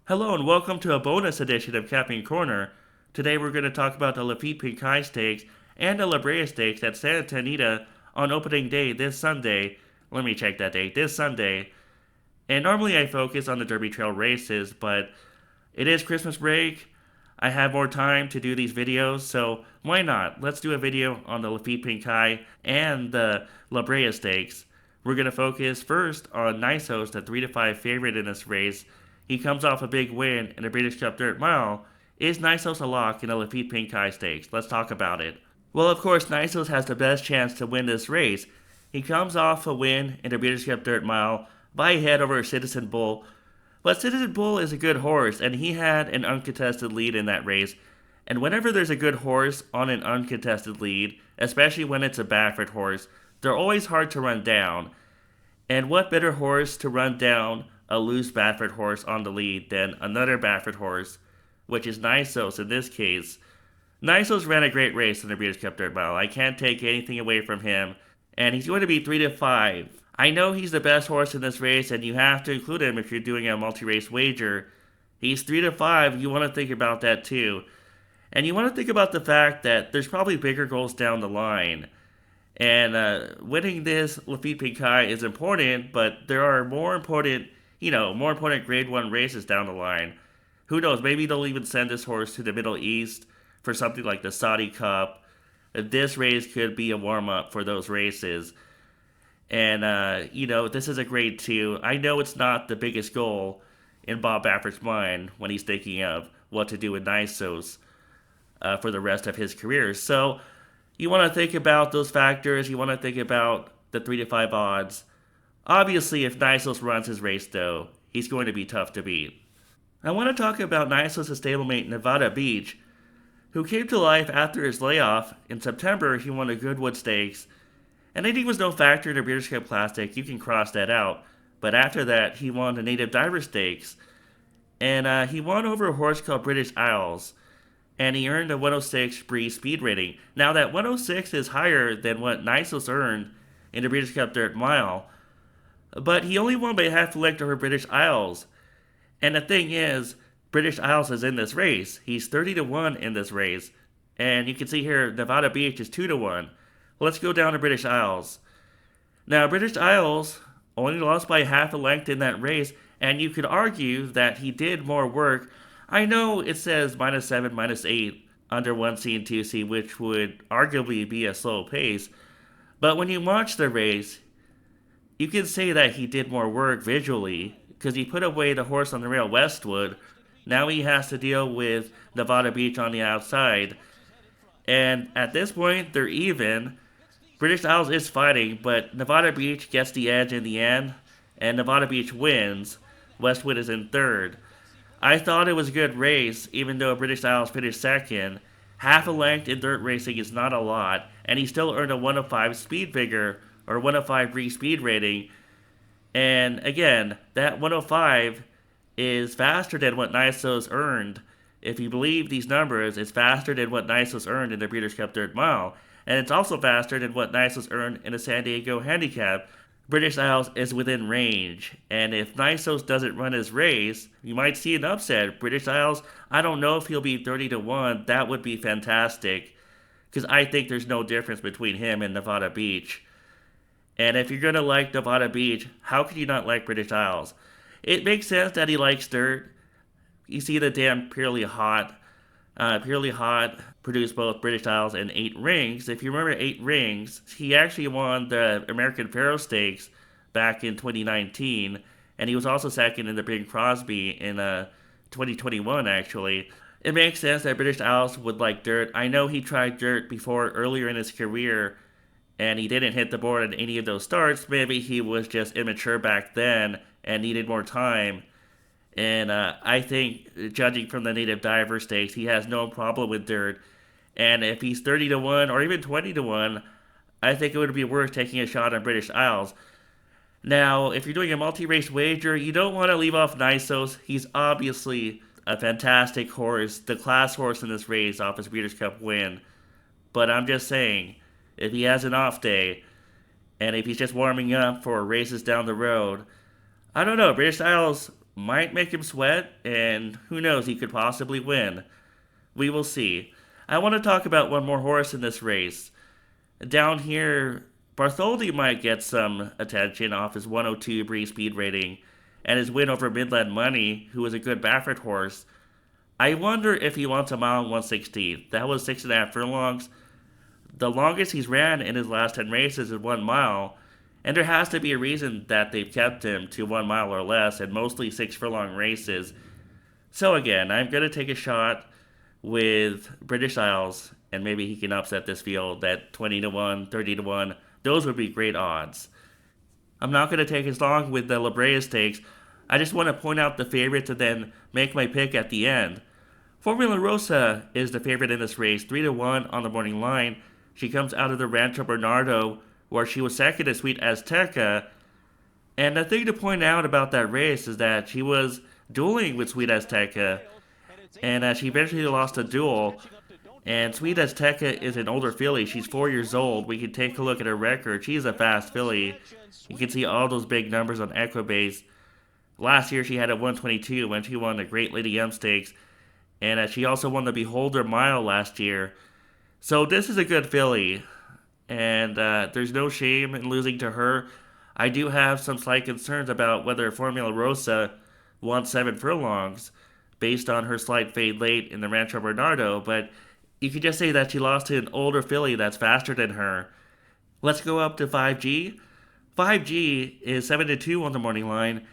Hello and welcome to a bonus edition of Capping Corner. Today we're going to talk about the Laffit Pincay Stakes and the La Brea Stakes at Santa Anita on opening day this Sunday. Let me check that date. This Sunday. And normally I focus on the Derby Trail races, but it is Christmas break. I have more time to do these videos, so why not? Let's do a video on the Laffit Pincay and the La Brea Stakes. We're going to focus first on Nisos, the 3 to 5 favorite in this race. He comes off a big win in the British Cup Dirt Mile. Is Nisos a lock in the Laffit Pincay Stakes? Let's talk about it. Well, of course, Nisos has the best chance to win this race. He comes off a win in the British Cup Dirt Mile by a head over Citizen Bull. But Citizen Bull is a good horse, and he had an uncontested lead in that race. And whenever there's a good horse on an uncontested lead, especially when it's a Baffert horse, they're always hard to run down. And what better horse to run down a loose Baffert horse on the lead than another Baffert horse, which is Nisos in this case. Nisos ran a great race in the British Cup Dirt Mile. I can't take anything away from him, and he's going to be 3 to 5. I know he's the best horse in this race, and you have to include him if you're doing a multi-race wager. He's 3 to 5. You want to think about that too. And you want to think about the fact that there's probably bigger goals down the line. And winning this Laffit Pincay is important, but there are more important Grade 1 races down the line. Who knows, maybe they'll even send this horse to the Middle East for something like the Saudi Cup. This race could be a warm-up for those races. And, this is a Grade 2. I know it's not the biggest goal in Bob Baffert's mind when he's thinking of what to do with Nisos for the rest of his career. So you want to think about those factors. You want to think about the 3 to 5 odds. Obviously, if Nisos runs his race, though, he's going to be tough to beat. I want to talk about Nisos' stablemate Nevada Beach, who came to life after his layoff. In September, he won the Goodwood Stakes, and I think was no factor in the British Cup Classic. You can cross that out. But after that, he won the Native Diver Stakes, and he won over a horse called British Isles, and he earned a 106 Brea speed rating. Now, that 106 is higher than what Nisos earned in the British Cup Dirt Mile, but he only won by half a length over British Isles. And the thing is, British Isles is in this race. He's 30 to 1 in this race. And you can see here, Nevada Beach is 2 to 1. Let's go down to British Isles. Now, British Isles only lost by half a length in that race, and you could argue that he did more work. I know it says -7, -8 under 1C and 2C, which would arguably be a slow pace. But when you watch the race, you can say that he did more work visually, because he put away the horse on the rail Westwood. Now he has to deal with Nevada Beach on the outside. And at this point, they're even. British Isles is fighting, but Nevada Beach gets the edge in the end, and Nevada Beach wins. Westwood is in third. I thought it was a good race, even though British Isles finished second. Half a length in dirt racing is not a lot, and he still earned a 105 speed figure, or 105 Brea speed rating. And again, that 105 is faster than what Nisos earned. If you believe these numbers, it's faster than what Nisos earned in the Breeders' Cup Dirt Mile. And it's also faster than what Nisos earned in the San Diego Handicap. British Isles is within range. And if Nisos doesn't run his race, you might see an upset. British Isles, I don't know if he'll be 30 to 1. That would be fantastic, because I think there's no difference between him and Nevada Beach. And if you're going to like Nevada Beach, how could you not like British Isles? It makes sense that he likes dirt. You see the damn Purely Hot. Purely Hot produced both British Isles and 8 Rings. If you remember 8 Rings, he actually won the American Pharoah Stakes back in 2019. And he was also second in the Bing Crosby in 2021, actually. It makes sense that British Isles would like dirt. I know he tried dirt before earlier in his career, and he didn't hit the board on any of those starts. Maybe he was just immature back then and needed more time. And I think, judging from the Native Diver Stakes, he has no problem with dirt. And if he's 30 to 1 or even 20 to 1, I think it would be worth taking a shot on British Isles. Now, if you're doing a multi-race wager, you don't want to leave off Nisos. He's obviously a fantastic horse, the class horse in this race off his Breeders' Cup win. But I'm just saying, if he has an off day, and if he's just warming up for races down the road, I don't know. British Isles might make him sweat, and who knows, he could possibly win. We will see. I want to talk about one more horse in this race. Down here, Bartholdi might get some attention off his 102 Brea speed rating and his win over Midland Money, who is a good Baffert horse. I wonder if he wants a mile and 1/16. That was 6.5 furlongs. The longest he's ran in his last 10 races is 1 mile, and there has to be a reason that they've kept him to 1 mile or less and mostly 6 furlong races. So again, I'm going to take a shot with British Isles, and maybe he can upset this field at 20 to 1, 30 to 1. Those would be great odds. I'm not going to take as long with the La Brea Stakes. I just want to point out the favorites and then make my pick at the end. Formula Rosa is the favorite in this race, 3 to 1 on the morning line. She comes out of the Rancho Bernardo, where she was second to Sweet Azteca. And the thing to point out about that race is that she was dueling with Sweet Azteca, and she eventually lost a duel. And Sweet Azteca is an older filly. She's 4 years old. We can take a look at her record. She's a fast filly. You can see all those big numbers on Equibase. Last year she had a 122 when she won the Great Lady M Stakes. And she also won the Beholder Mile last year. So this is a good filly. And there's no shame in losing to her. I do have some slight concerns about whether Formula Rosa won 7 furlongs based on her slight fade late in the Rancho Bernardo, but you could just say that she lost to an older filly that's faster than her. Let's go up to 5G. 5G is 7 to 2 on the morning line,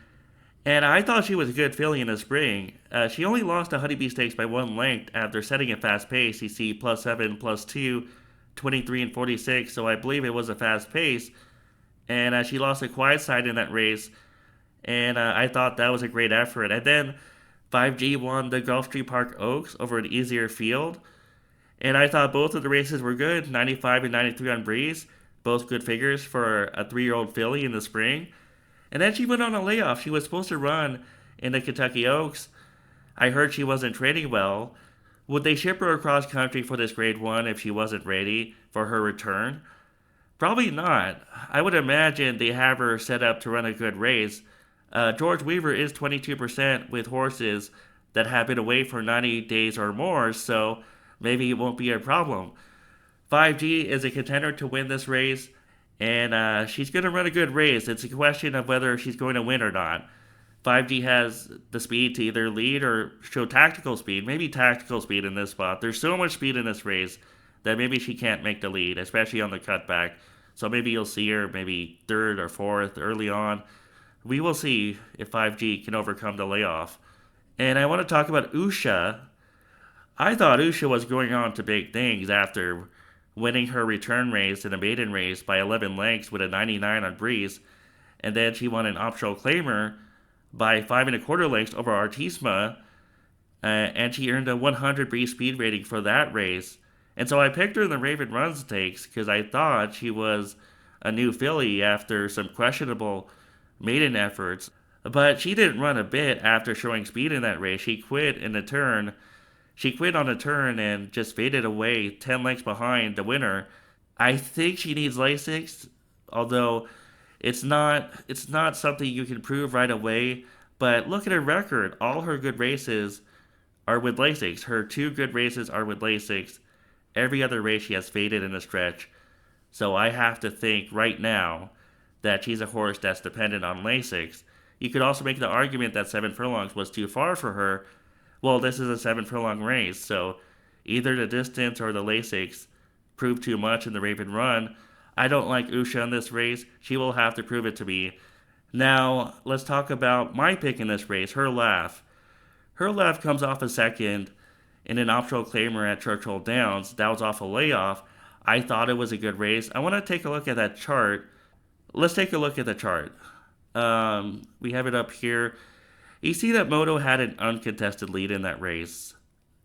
and I thought she was a good filly in the spring. She only lost the Honeybee Stakes by 1 length after setting a fast pace. You see +7, +2, 23 and 46, so I believe it was a fast pace. And she lost a quiet side in that race, and I thought that was a great effort. And then 5G won the Gulfstream Park Oaks over an easier field, and I thought both of the races were good, 95 and 93 on Breeze, both good figures for a 3-year-old filly in the spring. And then she went on a layoff. She was supposed to run in the Kentucky Oaks. I heard she wasn't training well. Would they ship her across country for this Grade 1 if she wasn't ready for her return? Probably not. I would imagine they have her set up to run a good race. George Weaver is 22% with horses that have been away for 90 days or more, so maybe it won't be a problem. 5G is a contender to win this race, and she's going to run a good race. It's a question of whether she's going to win or not. 5G has the speed to either lead or show tactical speed, maybe tactical speed in this spot. There's so much speed in this race that maybe she can't make the lead, especially on the cutback. So maybe you'll see her maybe 3rd or 4th early on. We will see if 5G can overcome the layoff. And I want to talk about Usha. I thought Usha was going on to big things after winning her return race in a maiden race by 11 lengths with a 99 on Breeze. And then she won an optional claimer by 5.25 lengths over Artisma. And she earned a 100 Breeze speed rating for that race. And so I picked her in the Raven Run Stakes because I thought she was a new filly after some questionable maiden efforts. But she didn't run a bit after showing speed in that race. She quit in the turn. She quit on a turn and just faded away 10 lengths behind the winner. I think she needs Lasix, although it's not something you can prove right away. But look at her record. All her good races are with Lasix. Her 2 good races are with Lasix. Every other race she has faded in a stretch. So I have to think right now that she's a horse that's dependent on Lasix. You could also make the argument that 7 furlongs was too far for her. Well, this is a 7 furlong race, so either the distance or the Lasix proved too much in the Raven Run. I don't like Usha in this race. She will have to prove it to me. Now, let's talk about my pick in this race, Her Laugh. Her Laugh comes off a second in an optional claimer at Churchill Downs. That was off a layoff. I thought it was a good race. I want to take a look at that chart. Let's take a look at the chart. We have it up here. You see that Moto had an uncontested lead in that race.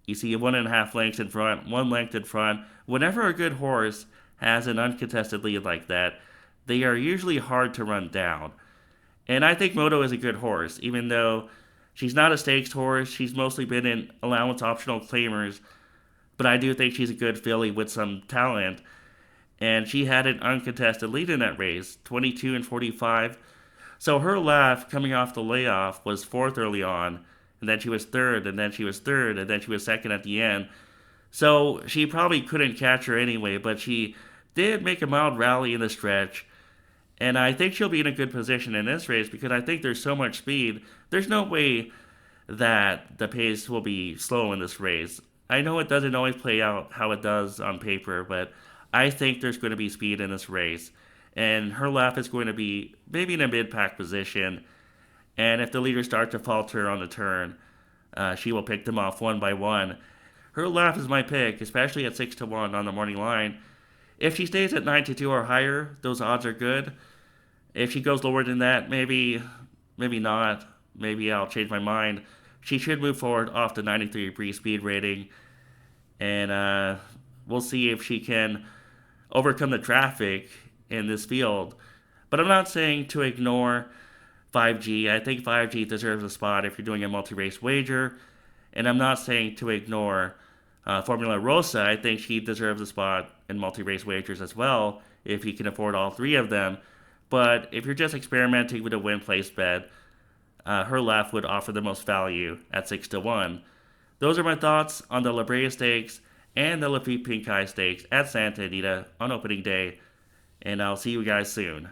You see 1.5 lengths in front, 1 length in front. Whenever a good horse has an uncontested lead like that, they are usually hard to run down. And I think Moto is a good horse, even though she's not a stakes horse. She's mostly been in allowance optional claimers, but I do think she's a good filly with some talent. And she had an uncontested lead in that race, 22 and 45. So her laugh coming off the layoff was fourth early on, and then she was third, and then she was third, and then she was second at the end. So she probably couldn't catch her anyway, but she did make a mild rally in the stretch. And I think she'll be in a good position in this race because I think there's so much speed. There's no way that the pace will be slow in this race. I know it doesn't always play out how it does on paper, but I think there's going to be speed in this race. And her lap is going to be maybe in a mid pack position. And if the leaders start to falter on the turn, she will pick them off one by one. Her lap is my pick, especially at 6 to 1 on the morning line. If she stays at 9 to 2 or higher, those odds are good. If she goes lower than that, maybe not. Maybe I'll change my mind. She should move forward off the 93 Bree speed rating, and we'll see if she can overcome the traffic in this field. But I'm not saying to ignore 5G. I think 5G deserves a spot if you're doing a multi-race wager, and I'm not saying to ignore Formula Rosa. I think she deserves a spot in multi-race wagers as well if you can afford all three of them. But if you're just experimenting with a win place bet, her left would offer the most value at 6 to 1. Those are my thoughts on the Brea Stakes and the Laffit Pincay Stakes at Santa Anita on opening day, and I'll see you guys soon.